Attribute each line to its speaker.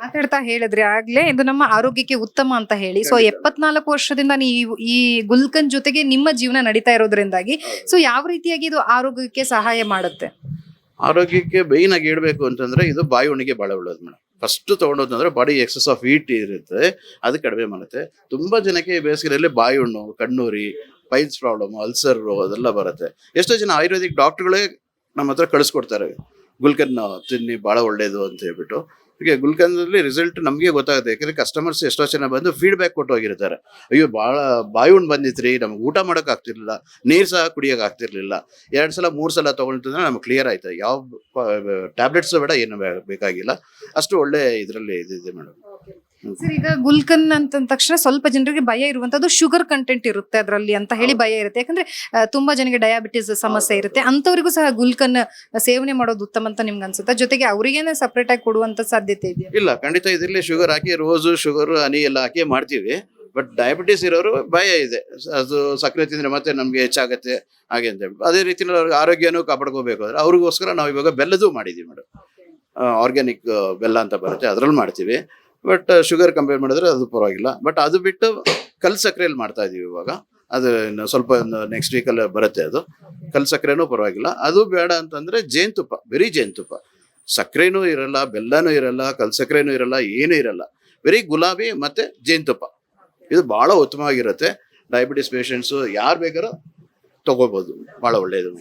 Speaker 1: ಮಾತಾಡ್ತಾ ಹೇಳಿದ್ರಿ ಆಗ್ಲೇ ಇದು ನಮ್ಮ ಆರೋಗ್ಯಕ್ಕೆ ಉತ್ತಮ ಅಂತ ಹೇಳಿ. ಸೊ 74 ವರ್ಷದಿಂದ ನೀವು ಈ ಗುಲ್ಕನ್ ಜೊತೆಗೆ ನಿಮ್ಮ ಜೀವನ ನಡೀತಾ ಇರೋದ್ರಿಂದಾಗಿ ಸೊ ಯಾವ ರೀತಿಯಾಗಿ ಇದು ಆರೋಗ್ಯಕ್ಕೆ ಸಹಾಯ ಮಾಡುತ್ತೆ?
Speaker 2: ಆರೋಗ್ಯಕ್ಕೆ ಮೇಯ್ನ್ ಆಗಿ ಹೇಳ್ಬೇಕು ಅಂತಂದ್ರೆ ಇದು ಬಾಯಿ ಹುಣ್ಣಿಗೆ ಬಹಳ ಒಳ್ಳೇದು ಮೇಡಮ್. ಫಸ್ಟ್ ತಗೊಂಡೋದಂದ್ರೆ ಬಾಡಿ ಎಕ್ಸಸ್ ಆಫ್ ಹೀಟ್ ಇರುತ್ತೆ, ಅದು ಕಡಿಮೆ ಮಾಡುತ್ತೆ. ತುಂಬಾ ಜನಕ್ಕೆ ಈ ಬೇಸಿಗೆಯಲ್ಲಿ ಬಾಯಿ ಹುಣ್ಣು, ಕಣ್ಣೂರಿ, ಪೈಲ್ಸ್ ಪ್ರಾಬ್ಲಮ್, ಅಲ್ಸರ್ ಅದೆಲ್ಲ ಬರುತ್ತೆ. ಎಷ್ಟೋ ಜನ ಆಯುರ್ವೇದಿಕ್ ಡಾಕ್ಟರ್ಗಳೇ ನಮ್ಮ ಹತ್ರ ಕಳಿಸ್ಕೊಡ್ತಾರೆ, ಗುಲ್ಕನ್ ತಿನ್ನಿ ಬಹಳ ಒಳ್ಳೇದು ಅಂತ ಹೇಳ್ಬಿಟ್ಟು. ಹೀಗೆ ಗುಲ್ಕನ್ದಲ್ಲಿ ರಿಸಲ್ಟ್ ನಮಗೆ ಗೊತ್ತಾಗುತ್ತೆ. ಯಾಕಂದ್ರೆ ಕಸ್ಟಮರ್ಸ್ ಎಷ್ಟೋ ಜನ ಬಂದು ಫೀಡ್ಬ್ಯಾಕ್ ಕೊಟ್ಟು ಹೋಗಿರ್ತಾರೆ, ಅಯ್ಯೋ ಭಾಳ ಬಾಯಿ ಹುಣ್ಣು ಬಂದಿತ್ರಿ, ನಮ್ಗೆ ಊಟ ಮಾಡೋಕೆ ಆಗ್ತಿರ್ಲಿಲ್ಲ, ನೀರು ಸಹ ಕುಡಿಯೋಕೆ ಆಗ್ತಿರ್ಲಿಲ್ಲ, 2 ಸಲ 3 ಸಲ ತೊಗೊಂಡ್ರೆ ನಮ್ಗೆ ಕ್ಲಿಯರ್ ಆಯ್ತು, ಯಾವ ಟ್ಯಾಬ್ಲೆಟ್ಸ್ ಬೇಡ, ಏನು ಬೇಕಾಗಿಲ್ಲ, ಅಷ್ಟು ಒಳ್ಳೆ ಇದರಲ್ಲಿ ಇದಿದೆ ಮೇಡಮ್.
Speaker 1: ಸರ್, ಈಗ ಗುಲ್ಕನ್ ಅಂತ ತಕ್ಷಣ ಸ್ವಲ್ಪ ಜನರಿಗೆ ಭಯ ಇರುವಂತದ್ದು ಶುಗರ್ ಕಂಟೆಂಟ್ ಇರುತ್ತೆ ಅದರಲ್ಲಿ ಅಂತ ಹೇಳಿ ಭಯ ಇರುತ್ತೆ. ಯಾಕಂದ್ರೆ ತುಂಬಾ ಜನಕ್ಕೆ ಡಯಾಬಿಟಿಸ್ ಸಮಸ್ಯೆ ಇರುತ್ತೆ, ಅಂತವರಿಗೂ ಸಹ ಗುಲ್ಕನ್ ಸೇವನೆ ಮಾಡೋದು ಉತ್ತಮ ಅಂತ ನಿಮ್ಗೆ ಅನ್ಸುತ್ತೆ? ಜೊತೆಗೆ ಅವರಿಗೇನೆ ಸಪರೇಟ್ ಆಗಿ ಕೊಡುವಂತ ಸಾಧ್ಯತೆ ಇದೆಯಾ?
Speaker 2: ಇಲ್ಲ, ಖಂಡಿತ ಇದರಲ್ಲಿ ಶುಗರ್ ಹಾಕಿ, ರೋಸು ಶುಗರ್ ಹನಿ ಎಲ್ಲ ಹಾಕಿ ಮಾಡ್ತೀವಿ. ಬಟ್ ಡಯಾಬಿಟಿಸ್ ಇರೋರು ಭಯ ಇದೆ, ಅದು ಸಕ್ಕರೆ ತಿಂದ್ರೆ ಮತ್ತೆ ನಮ್ಗೆ ಹೆಚ್ಚಾಗತ್ತೆ ಹಾಗೆ ಅಂತ ಹೇಳಿ. ಅದೇ ರೀತಿ ಆರೋಗ್ಯನೂ ಕಾಪಾಡ್ಕೋಬೇಕು ಅಂದ್ರೆ ಅವ್ರಿಗೋಸ್ಕರ ನಾವು ಇವಾಗ ಬೆಲ್ಲದು ಮಾಡಿದೀವಿ ಮೇಡಮ್. ಆರ್ಗ್ಯಾನಿಕ್ ಬೆಲ್ಲ ಅಂತ ಬರುತ್ತೆ, ಅದ್ರಲ್ಲಿ ಮಾಡ್ತೀವಿ. ಬಟ್ ಶುಗರ್ ಕಂಪೇರ್ ಮಾಡಿದ್ರೆ ಅದು ಪರವಾಗಿಲ್ಲ. ಬಟ್ ಅದು ಬಿಟ್ಟು ಕಲ್ ಸಕ್ಕರೆಯಲ್ಲಿ ಮಾಡ್ತಾ ಇದೀವಿ ಇವಾಗ. ಅದು ಸ್ವಲ್ಪ ನೆಕ್ಸ್ಟ್ ವೀಕಲ್ಲಿ ಬರುತ್ತೆ. ಅದು ಕಲ್ ಸಕ್ಕರೆನೂ ಪರವಾಗಿಲ್ಲ. ಅದು ಬೇಡ ಅಂತಂದ್ರೆ ಜೇನುತುಪ್ಪ, ಬರೀ ಜೇನುತುಪ್ಪ, ಸಕ್ಕರೆನೂ ಇರಲ್ಲ, ಬೆಲ್ಲನೂ ಇರಲ್ಲ, ಕಲ್ ಸಕ್ಕರೆನೂ ಇರಲ್ಲ, ಏನೂ ಇರಲ್ಲ, ಬರೀ ಗುಲಾಬಿ ಮತ್ತೆ ಜೇನುತುಪ್ಪ. ಇದು ಬಹಳ ಉತ್ತಮವಾಗಿರುತ್ತೆ. ಡಯಾಬಿಟಿಸ್ ಪೇಷಂಟ್ಸು ಯಾರು ಬೇಕಾದ್ರೂ ತಗೋಬಹುದು, ಬಹಳ ಒಳ್ಳೆಯದು.